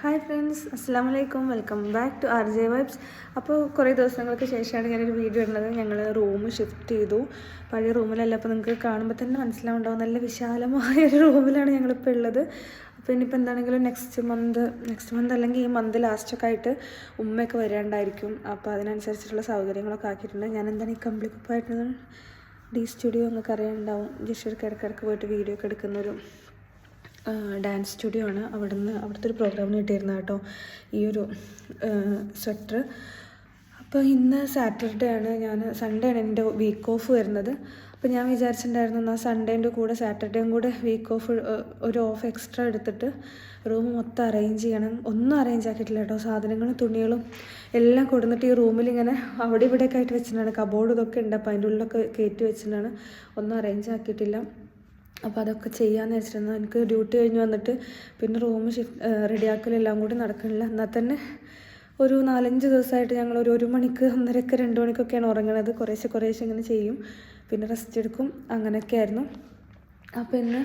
Hi friends, അസ്സാം വലൈക്കും. Welcome back to RJ Vibes. അപ്പോൾ കുറേ ദിവസങ്ങൾക്ക് ശേഷമാണ് ഞാനൊരു വീഡിയോ ഇടുന്നത്. ഞങ്ങൾ റൂം ഷിഫ്റ്റ് ചെയ്തു. പഴയ റൂമിലല്ല. അപ്പോൾ നിങ്ങൾക്ക് കാണുമ്പോൾ തന്നെ മനസ്സിലാവുണ്ടാവും, നല്ല വിശാലമായ ഒരു റൂമിലാണ് ഞങ്ങളിപ്പോൾ ഉള്ളത്. അപ്പോൾ ഇനിയിപ്പോൾ എന്താണെങ്കിലും നെക്സ്റ്റ് മന്ത് അല്ലെങ്കിൽ ഈ മന്ത് ലാസ്റ്റൊക്കെ ആയിട്ട് ഉമ്മയൊക്കെ വരാണ്ടായിരിക്കും. അപ്പോൾ അതിനനുസരിച്ചിട്ടുള്ള സൗകര്യങ്ങളൊക്കെ ആക്കിയിട്ടുണ്ട്. ഞാൻ എന്താണ് ഈ കംപ്ലീറ്റ് ഡി സ്റ്റുഡിയോ നിങ്ങൾക്ക് അറിയാനുണ്ടാവും. ജിഷർക്ക് ഇടയ്ക്കിടയ്ക്ക് പോയിട്ട് വീഡിയോ ഒക്കെ എടുക്കുന്നൊരു ഡാൻസ് സ്റ്റുഡിയോ ആണ്. അവിടുത്തെ ഒരു പ്രോഗ്രാമിന് കിട്ടിയിരുന്നു കേട്ടോ ഈ ഒരു സ്വെറ്റർ. അപ്പോൾ ഇന്ന് സാറ്റർഡേ ആണ്, സൺഡേ ആണ് എൻ്റെ വീക്ക് ഓഫ് വരുന്നത്. അപ്പോൾ ഞാൻ വിചാരിച്ചിട്ടുണ്ടായിരുന്നു എന്നാൽ സൺഡേൻ്റെ കൂടെ സാറ്റർഡേയും കൂടെ വീക്ക് ഓഫ് ഒരു ഓഫ് എക്സ്ട്രാ എടുത്തിട്ട് റൂം മൊത്തം അറേഞ്ച് ചെയ്യണം. ഒന്നും അറേഞ്ച് ആക്കിയിട്ടില്ല കേട്ടോ. സാധനങ്ങളും തുണികളും എല്ലാം കൊടുത്തിട്ട് ഈ റൂമിൽ ഇങ്ങനെ അവിടെ ഇവിടെയൊക്കെ ആയിട്ട് വെച്ചിട്ടാണ്. കബോർഡ് ഇതൊക്കെ ഉണ്ട്, അപ്പോൾ അതിൻ്റെ ഉള്ളിലൊക്കെ കയറ്റി വെച്ചിട്ടാണ്. ഒന്നും അറേഞ്ച് ആക്കിയിട്ടില്ല. അപ്പോൾ അതൊക്കെ ചെയ്യാമെന്ന് വെച്ചിരുന്നു. എനിക്ക് ഡ്യൂട്ടി കഴിഞ്ഞ് വന്നിട്ട് പിന്നെ റൂം റെഡിയാക്കലെല്ലാം കൂടി നടക്കണില്ല. എന്നാൽ തന്നെ ഒരു 4-5 ദിവസമായിട്ട് ഞങ്ങൾ ഒരു മണിക്ക് 1:30 2 മണിക്കൊക്കെയാണ് ഉറങ്ങുന്നത്. കുറേശ്ശെ ഇങ്ങനെ ചെയ്യും, പിന്നെ റെസ്റ്റ് എടുക്കും, അങ്ങനെയൊക്കെ ആയിരുന്നു. അപ്പോൾ ഇന്ന്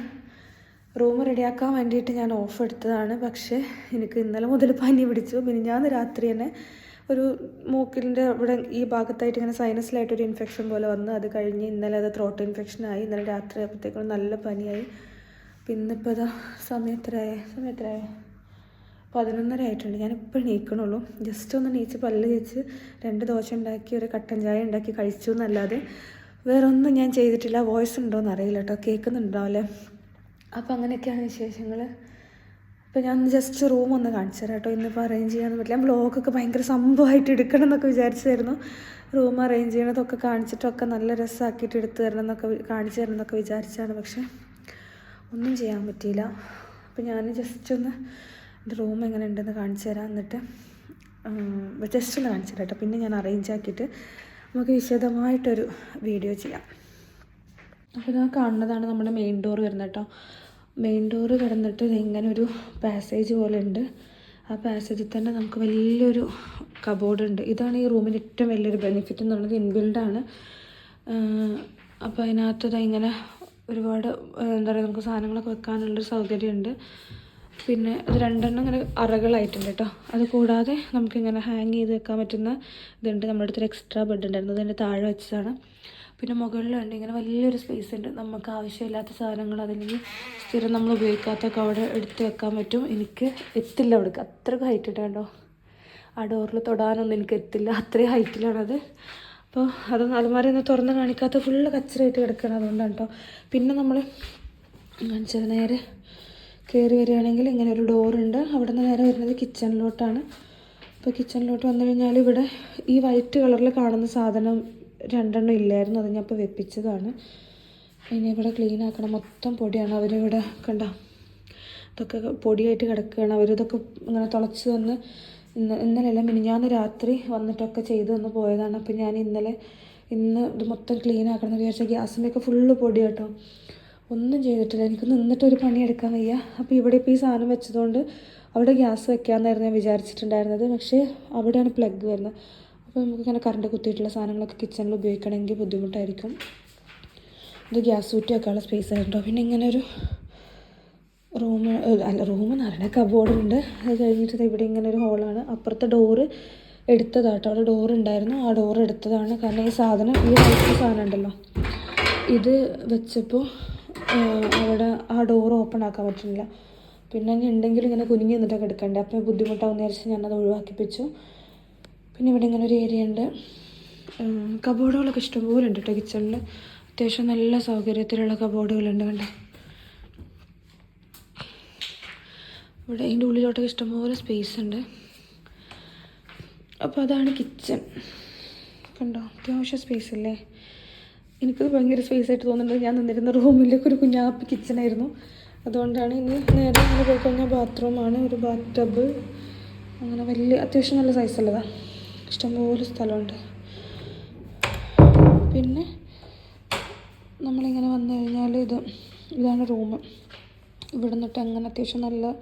റൂം റെഡിയാക്കാൻ വേണ്ടിയിട്ട് ഞാൻ ഓഫ് എടുത്തതാണ്. പക്ഷേ എനിക്ക് ഇന്നലെ മുതൽ പനി പിടിച്ചു. മിനിഞ്ഞാന്ന് രാത്രി തന്നെ ഒരു മൂക്കിൻ്റെ ഇവിടെ ഈ ഭാഗത്തായിട്ട് ഇങ്ങനെ സൈനസിലായിട്ടൊരു ഇൻഫെക്ഷൻ പോലെ വന്നു. അത് കഴിഞ്ഞ് ഇന്നലെ അത് ത്രോട്ട് ഇൻഫെക്ഷനായി. ഇന്നലെ രാത്രി ആയപ്പോഴത്തേക്കും നല്ല പനിയായി. പിന്നെ ഇപ്പോൾ ഇതാ സമയത്തരായ 11:30 ആയിട്ടുണ്ട്. ഞാനിപ്പോൾ എണീക്കണുള്ളൂ. ജസ്റ്റ് ഒന്ന് എണീച്ച് പല്ല് തേച്ച് 2 ദോശ ഉണ്ടാക്കി ഒരു കട്ടൻ ചായ ഉണ്ടാക്കി കഴിച്ചു എന്നല്ലാതെ വേറെ ഒന്നും ഞാൻ ചെയ്തിട്ടില്ല. വോയിസ് ഉണ്ടോയെന്ന് അറിയില്ല കേട്ടോ, കേൾക്കുന്നുണ്ടാവില്ലേ. അപ്പോൾ അങ്ങനെയൊക്കെയാണ് വിശേഷങ്ങൾ. അപ്പോൾ ഞാൻ ജസ്റ്റ് റൂം ഒന്ന് കാണിച്ചു തരാം കേട്ടോ. ഇന്നിപ്പോൾ അറേഞ്ച് ചെയ്യാമെന്ന് പറ്റില്ല. വ്ളോഗൊക്കെ ഭയങ്കര സംഭവമായിട്ട് എടുക്കണം എന്നൊക്കെ വിചാരിച്ചായിരുന്നു. റൂം അറേഞ്ച് ചെയ്യണതൊക്കെ കാണിച്ചിട്ടൊക്കെ നല്ല രസമാക്കിയിട്ട് എടുത്തു കാണിച്ചു തരണം എന്നൊക്കെ വിചാരിച്ചാണ്. പക്ഷേ ഒന്നും ചെയ്യാൻ പറ്റിയില്ല. അപ്പോൾ ഞാൻ ജസ്റ്റ് ഒന്ന് റൂം എങ്ങനെ ഉണ്ടെന്ന് കാണിച്ചു തരാം. എന്നിട്ട് ജസ്റ്റ് ഒന്ന് കാണിച്ചു തരാം കേട്ടോ. പിന്നെ ഞാൻ അറേഞ്ച് ആക്കിയിട്ട് നമുക്ക് വിശദമായിട്ടൊരു വീഡിയോ ചെയ്യാം. അപ്പോൾ ഇതാ കാണുന്നതാണ് നമ്മുടെ മെയിൻ ഡോർ വരുന്നത് കേട്ടോ. മെയിൻ ഡോറ് കിടന്നിട്ട് ഇങ്ങനെ ഒരു പാസേജ് പോലെ ഉണ്ട്. ആ പാസേജിൽ തന്നെ നമുക്ക് വലിയൊരു കബോർഡ് ഉണ്ട്. ഇതാണ് ഈ റൂമിൻ്റെ ഏറ്റവും വലിയൊരു ബെനിഫിറ്റ് എന്നുള്ളത്, ഇൻബിൽഡാണ്. അപ്പോൾ അതിനകത്ത് ഇങ്ങനെ ഒരുപാട് എന്താ പറയുക, നമുക്ക് സാധനങ്ങളൊക്കെ വെക്കാനുള്ളൊരു സൗകര്യമുണ്ട്. പിന്നെ അത് 2 ഇങ്ങനെ അറകളായിട്ടുണ്ട് കേട്ടോ. അത് കൂടാതെ നമുക്കിങ്ങനെ ഹാങ് ചെയ്ത് വെക്കാൻ പറ്റുന്ന ഇതുണ്ട്. നമ്മുടെ അടുത്തൊരു എക്സ്ട്രാ ബെഡ് ഉണ്ടായിരുന്നു, അതിൻ്റെ താഴെ വെച്ചതാണ്. പിന്നെ മുകളിലുണ്ട് ഇങ്ങനെ വലിയൊരു സ്പേസ് ഉണ്ട്. നമുക്ക് ആവശ്യമില്ലാത്ത സാധനങ്ങൾ അതല്ലെങ്കിൽ സ്ഥിരം നമ്മൾ ഉപയോഗിക്കാത്തൊക്കെ അവിടെ എടുത്ത് വെക്കാൻ പറ്റും. എനിക്ക് എത്തില്ല അവിടേക്ക്, അത്രയ്ക്ക് ഹൈറ്റ് ഇട്ട് കണ്ടോ. ആ ഡോറിൽ തൊടാനൊന്നും എനിക്ക് എത്തില്ല, അത്രയും ഹൈറ്റിലാണത്. അപ്പോൾ അത് അലമാരയൊന്നും തുറന്ന് കാണിക്കാത്ത ഫുള്ള് കച്ചറായിട്ട് കിടക്കണം, അതുകൊണ്ടാണ് കേട്ടോ. പിന്നെ നമ്മൾ കാണിച്ചത് നേരെ കയറി വരികയാണെങ്കിൽ ഇങ്ങനെ ഒരു ഡോറുണ്ട്. അവിടെ നിന്ന് നേരെ വരുന്നത് കിച്ചണിലോട്ടാണ്. അപ്പോൾ കിച്ചണിലോട്ട് വന്നു കഴിഞ്ഞാൽ ഇവിടെ ഈ വൈറ്റ് കളറിൽ കാണുന്ന സാധനം 2 ഇല്ലായിരുന്നു, അത് ഞാൻ ഇപ്പോൾ വെപ്പിച്ചതാണ്. ഇനി ഇവിടെ ക്ലീൻ ആക്കണം. മൊത്തം പൊടിയാണ്. അവരിവിടെ കണ്ട ഇതൊക്കെ പൊടിയായിട്ട് കിടക്കുകയാണ്. അവരിതൊക്കെ ഇങ്ങനെ തുളച്ച് വന്ന് ഇന്നലെയല്ല മിനിഞ്ഞാന്ന് രാത്രി വന്നിട്ടൊക്കെ ചെയ്ത് തന്ന് പോയതാണ്. അപ്പോൾ ഞാൻ ഇന്ന് ഇത് മൊത്തം ക്ലീൻ ആക്കണം എന്ന് വിചാരിച്ചാൽ ഗ്യാസിൻ്റെയൊക്കെ ഫുള്ള് പൊടി കേട്ടോ. ഒന്നും ചെയ്തിട്ടില്ല. എനിക്ക് നിന്നിട്ടൊരു പണിയെടുക്കാൻ വയ്യ. അപ്പോൾ ഇവിടെ ഇപ്പോൾ ഈ സാധനം വെച്ചതുകൊണ്ട് അവിടെ ഗ്യാസ് വെക്കാമെന്നായിരുന്നു ഞാൻ വിചാരിച്ചിട്ടുണ്ടായിരുന്നത്. പക്ഷേ അവിടെയാണ് പ്ലഗ് വരുന്നത്. അപ്പോൾ നമുക്കിങ്ങനെ കറണ്ട് കുത്തിയിട്ടുള്ള സാധനങ്ങളൊക്കെ കിച്ചണിൽ ഉപയോഗിക്കണമെങ്കിൽ ബുദ്ധിമുട്ടായിരിക്കും. ഇത് ഗ്യാസ് ഊറ്റി വെക്കാനുള്ള സ്പേസ് ആയിട്ടുണ്ടോ. പിന്നെ ഇങ്ങനെ ഒരു റൂമെന്ന് പറയുന്നത് കബോർഡുണ്ട്. അത് കഴിഞ്ഞിട്ട് ഇവിടെ ഇങ്ങനെ ഒരു ഹോളാണ്. അപ്പുറത്തെ ഡോറ് എടുത്തതാട്ടോ. അവിടെ ഡോറ് ഉണ്ടായിരുന്നു, ആ ഡോറ് എടുത്തതാണ്. കാരണം ഈ വൈറ്റ് സാധനം ഉണ്ടല്ലോ, ഇത് വെച്ചപ്പോൾ അവിടെ ആ ഡോറ് ഓപ്പൺ ആക്കാൻ പറ്റുന്നില്ല. പിന്നെ ഉണ്ടെങ്കിലും ഇങ്ങനെ കുനിഞ്ഞ് നിന്നിട്ടൊക്കെ എടുക്കണ്ടേ, അപ്പോൾ ബുദ്ധിമുട്ടാവുന്ന വിചാരിച്ച് ഞാനത് ഒഴിവാക്കിപ്പിച്ചു. പിന്നെ ഇവിടെ ഇങ്ങനെ ഒരു ഏരിയ ഉണ്ട്. കബോർഡുകളൊക്കെ ഇഷ്ടംപോലെ ഉണ്ട് കേട്ടോ കിച്ചണിൽ. അത്യാവശ്യം നല്ല സൗകര്യത്തിലുള്ള കബോർഡുകളുണ്ട് കണ്ടോ. ഇവിടെ അതിൻ്റെ ഉള്ളിലോട്ടൊക്കെ ഇഷ്ടംപോലെ സ്പേസ് ഉണ്ട്. അപ്പോൾ അതാണ് കിച്ചൺ കണ്ടോ. അത്യാവശ്യം സ്പേസ് അല്ലേ. എനിക്കത് ഭയങ്കര സ്പേസ് ആയിട്ട് തോന്നുന്നുണ്ട്. ഞാൻ നിന്നിരുന്ന റൂമിലേക്ക് ഒരു കുഞ്ഞാപ്പ് കിച്ചണായിരുന്നു, അതുകൊണ്ടാണ്. ഇനി നേരെ ഇങ്ങനെ പോയി കഴിഞ്ഞാൽ ബാത്റൂമാണ്. ഒരു ബാത്ത് ടബ് അങ്ങനെ വലിയ അത്യാവശ്യം നല്ല സൈസുള്ളതാണ്. ഇഷ്ടംപോലെ സ്ഥലമുണ്ട്. പിന്നെ നമ്മളിങ്ങനെ വന്നു കഴിഞ്ഞാൽ ഇതാണ് റൂം. ഇവിടെ നിന്നിട്ട് അങ്ങനെ അത്യാവശ്യം നല്ല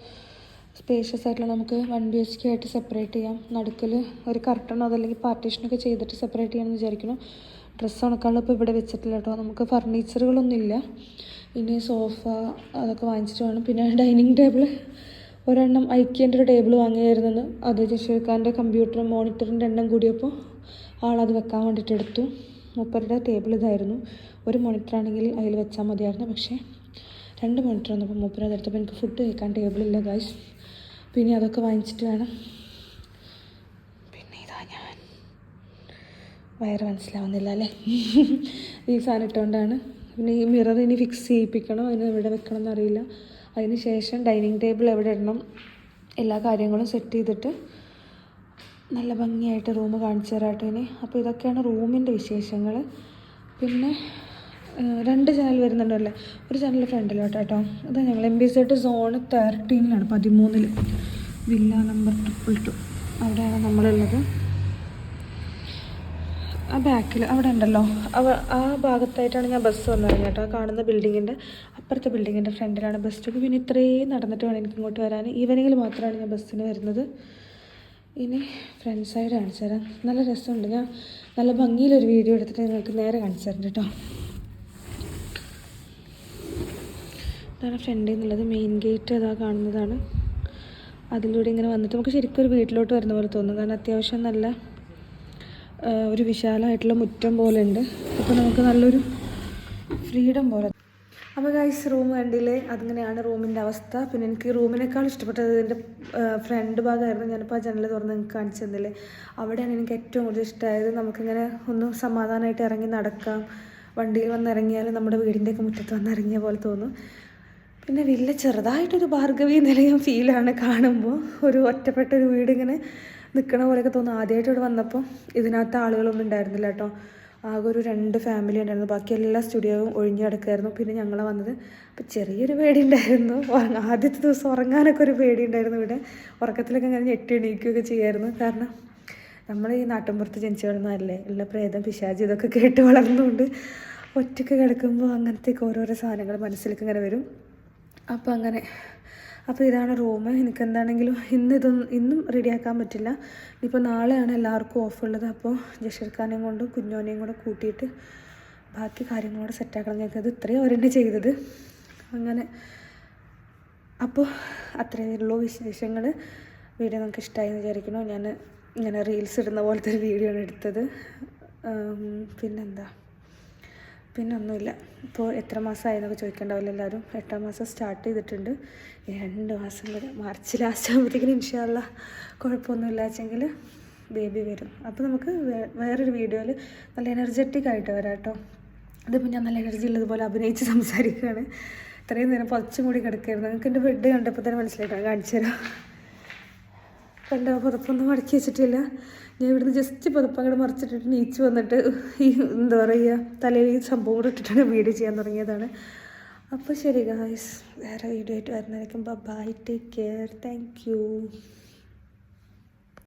സ്പേഷ്യസ് ആയിട്ടുള്ള നമുക്ക് 1 BHK ആയിട്ട് സെപ്പറേറ്റ് ചെയ്യാം. നടുക്കിൽ ഒരു കർട്ടണോ അതല്ലെങ്കിൽ പാർട്ടീഷനൊക്കെ ചെയ്തിട്ട് സെപ്പറേറ്റ് ചെയ്യാമെന്ന് വിചാരിക്കണം. ഡ്രസ്സ് ഉണക്കാനുള്ള ഇപ്പോൾ ഇവിടെ വെച്ചിട്ടില്ല കേട്ടോ. നമുക്ക് ഫർണിച്ചറുകളൊന്നും ഇല്ല. ഇനി സോഫ അതൊക്കെ വാങ്ങിച്ചിട്ട് വേണം. പിന്നെ ഡൈനിങ് ടേബിൾ ഒരെണ്ണം ഐക്യൻ്റെ ഒരു ടേബിൾ വാങ്ങിയായിരുന്നു. അത് ജഷീർഖാൻ്റെ കമ്പ്യൂട്ടറും മോണിറ്ററിൻ്റെ എണ്ണം കൂടിയപ്പോൾ ആളത് വെക്കാൻ വേണ്ടിയിട്ട് എടുത്തു. മൂപ്പരുടെ ടേബിൾ ഇതായിരുന്നു. ഒരു മോണിറ്ററാണെങ്കിൽ അതിൽ വെച്ചാൽ മതിയായിരുന്നു. പക്ഷേ 2 മോണിറ്റർ വന്നപ്പോൾ മൂപ്പർ അതെടുത്തപ്പോൾ എനിക്ക് ഫുഡ് കഴിക്കാൻ ടേബിളില്ല ഗൈസ്. പിന്നെ അതൊക്കെ വാങ്ങിച്ചിട്ട് വേണം. പിന്നെ ഇതാ ഞാൻ വയറ് മനസ്സിലാവുന്നില്ല അല്ലേ ഈ സാധനം ഇട്ടുകൊണ്ടാണ്. പിന്നെ ഈ മിറർ ഇനി ഫിക്സ് ചെയ്യിപ്പിക്കണം. അതിന് എവിടെ വെക്കണം എന്നറിയില്ല. അതിന് ശേഷം ഡൈനിങ് ടേബിൾ എവിടെ ഇടണം എല്ലാ കാര്യങ്ങളും സെറ്റ് ചെയ്തിട്ട് നല്ല ഭംഗിയായിട്ട് റൂം കാണിച്ചു തരാട്ടോ ഇനി. അപ്പോൾ ഇതൊക്കെയാണ് റൂമിൻ്റെ വിശേഷങ്ങൾ. പിന്നെ 2 ജനൽ വരുന്നുണ്ടല്ലേ. ഒരു ജനൽ ഫ്രണ്ടിലോട്ടോ കേട്ടോ. അത് ഞങ്ങൾ MBZ സോൺ 13 13 വില്ല നമ്പർ 222 അവിടെയാണ് നമ്മളുള്ളത്. ആ ബാക്കിൽ അവിടെ ഉണ്ടല്ലോ, ആ ഭാഗത്തായിട്ടാണ് ഞാൻ ബസ് വന്നത് കേട്ടോ. ആ കാണുന്ന ബിൽഡിങ്ങിൻ്റെ അപ്പുറത്തെ ബിൽഡിങ്ങിൻ്റെ ഫ്രണ്ടിലാണ് ബസ് സ്റ്റോപ്പ്. പിന്നെ ഇത്രയും നടന്നിട്ട് വേണം എനിക്ക് ഇങ്ങോട്ട് വരാൻ. ഈവനിങ്ങിൽ മാത്രമാണ് ഞാൻ ബസ്സിന് വരുന്നത്. ഇനി ഫ്രണ്ട് സൈഡ് കാണിച്ചു തരാം. നല്ല രസമുണ്ട്. ഞാൻ നല്ല ഭംഗിയിലൊരു വീഡിയോ എടുത്തിട്ട് നിങ്ങൾക്ക് നേരെ കാണിച്ചു തരുന്നുണ്ട് കേട്ടോ. ഇതാണ് ഫ്രണ്ടിൽ നിന്നുള്ളത്. മെയിൻ ഗേറ്റ് അതാ കാണുന്നതാണ്. അതിലൂടെ ഇങ്ങനെ വന്നിട്ട് നമുക്ക് ശരിക്കും ഒരു വീട്ടിലോട്ട് വരുന്ന പോലെ തോന്നും. കാരണം അത്യാവശ്യം നല്ല ഒരു വിശാലമായിട്ടുള്ള മുറ്റം പോലെ ഉണ്ട്. അപ്പോൾ നമുക്ക് നല്ലൊരു ഫ്രീഡം പോലെ. അപ്പോൾ ഗൈസ് റൂം കണ്ടില്ലേ, അതിങ്ങനെയാണ് റൂമിൻ്റെ അവസ്ഥ. പിന്നെ എനിക്ക് റൂമിനേക്കാൾ ഇഷ്ടപ്പെട്ടത് ഇതിൻ്റെ ഫ്രണ്ട് ഭാഗമായിരുന്നു. ഞാനിപ്പോൾ ആ ജനൽ തുറന്ന് നിങ്ങൾക്ക് കാണിച്ചു തന്നില്ലേ, അവിടെയാണ് എനിക്ക് ഏറ്റവും കൂടുതൽ ഇഷ്ടമായത്. നമുക്കിങ്ങനെ ഒന്ന് സമാധാനമായിട്ട് ഇറങ്ങി നടക്കാം. വണ്ടിയിൽ വന്ന് ഇറങ്ങിയാൽ നമ്മുടെ വീടിൻ്റെയൊക്കെ മുറ്റത്ത് വന്ന് ഇറങ്ങിയ പോലെ തോന്നും. പിന്നെ വില്ല ചെറുതായിട്ടൊരു ഭാർഗവി നിലയം ഫീലാണ് കാണുമ്പോൾ. ഒരു ഒറ്റപ്പെട്ട ഒരു വീട് ഇങ്ങനെ നിൽക്കണ പോലെയൊക്കെ തോന്നും. ആദ്യമായിട്ട് ഇവിടെ വന്നപ്പോൾ ഇതിനകത്ത് ആളുകളൊന്നും ഉണ്ടായിരുന്നില്ല കേട്ടോ. ആകെ ഒരു 2 ഫാമിലി ഉണ്ടായിരുന്നു. ബാക്കി എല്ലാ സ്റ്റുഡിയോയും ഒഴിഞ്ഞു കിടക്കുമായിരുന്നു. പിന്നെ ഞങ്ങൾ വന്നത്. അപ്പോൾ ചെറിയൊരു പേടി ഉണ്ടായിരുന്നു. ആദ്യത്തെ ദിവസം ഉറങ്ങാനൊക്കെ ഒരു പേടി ഉണ്ടായിരുന്നു. ഇവിടെ ഉറക്കത്തിലൊക്കെ ഇങ്ങനെ ഞെട്ടി എണീക്കുകയൊക്കെ ചെയ്യുമായിരുന്നു. കാരണം നമ്മൾ ഈ നാട്ടിൻപുറത്ത് ജനിച്ചു വളർന്നതല്ലേ, ഉള്ള പ്രേതം പിശാചി ഇതൊക്കെ കേട്ട് വളർന്നുകൊണ്ട് ഒറ്റയ്ക്ക് കിടക്കുമ്പോൾ അങ്ങനത്തെയൊക്കെ ഓരോരോ സാധനങ്ങൾ മനസ്സിലേക്ക് ഇങ്ങനെ വരും. അപ്പോൾ ഇതാണ് റൂം. എനിക്കെന്താണെങ്കിലും ഇന്നും റെഡിയാക്കാൻ പറ്റില്ല. ഇനിയിപ്പോൾ നാളെയാണ് എല്ലാവർക്കും ഓഫുള്ളത്. അപ്പോൾ ജഷീർഖാനെയും കൊണ്ട് കുഞ്ഞോനെയും കൂടെ കൂട്ടിയിട്ട് ബാക്കി കാര്യങ്ങളോട് സെറ്റാക്കണം. ഞങ്ങൾക്കത് ഇത്രയും അവരെന്നെ ചെയ്തത് അങ്ങനെ. അപ്പോൾ അത്രയേ ഉള്ളൂ വിശേഷങ്ങൾ. വീഡിയോ നമുക്ക് ഇഷ്ടമായി എന്ന് വിചാരിക്കുന്നു. ഞാൻ ഇങ്ങനെ റീൽസ് ഇടുന്ന പോലത്തെ ഒരു വീഡിയോ ആണ് എടുത്തത്. പിന്നെ ഒന്നുമില്ല. ഇപ്പോൾ എത്ര മാസമായി എന്നൊക്കെ ചോദിക്കേണ്ടാവില്ല എല്ലാവരും. 8ാം മാസം സ്റ്റാർട്ട് ചെയ്തിട്ടുണ്ട്. 2 മാസം വരെ മാർച്ച് ലാസ്റ്റ് ആകുമ്പോഴത്തേക്കിനും ഇൻഷാ അല്ലാഹ് കുഴപ്പമൊന്നുമില്ല വെച്ചെങ്കിൽ ബേബി വരും. അപ്പോൾ നമുക്ക് വേറൊരു വീഡിയോയിൽ നല്ല എനർജറ്റിക് ആയിട്ട് വരാം കേട്ടോ. ഇതിപ്പോൾ ഞാൻ നല്ല എനർജി ഉള്ളതുപോലെ അഭിനയിച്ച് സംസാരിക്കുകയാണ്. ഇത്രയും നേരം പൊതച്ചും കൂടി കിടക്കുകയായിരുന്നു. നിങ്ങൾക്ക് എൻ്റെ ബെഡ് കണ്ടപ്പോൾ തന്നെ മനസ്സിലായിട്ടാണ് കാണിച്ചു തരാം. കണ്ടോ, പുതപ്പൊന്നും മടക്കി വെച്ചിട്ടില്ല. ഞാൻ ഇവിടുന്ന് ജസ്റ്റ് പുതപ്പങ്ങോട്ട് മറിച്ചിട്ടിട്ട് നീച്ച് വന്നിട്ട് ഈ എന്താ പറയുക തലയിൽ ഈ സംഭവം കൂടെ ഇട്ടിട്ടാണ് വീഡിയോ ചെയ്യാൻ തുടങ്ങിയതാണ്. അപ്പോൾ ശരി ഗായ്സ്, വേറെ വീഡിയോ ആയിട്ട് വരുന്നതായിരിക്കും. Bye, take care, thank U.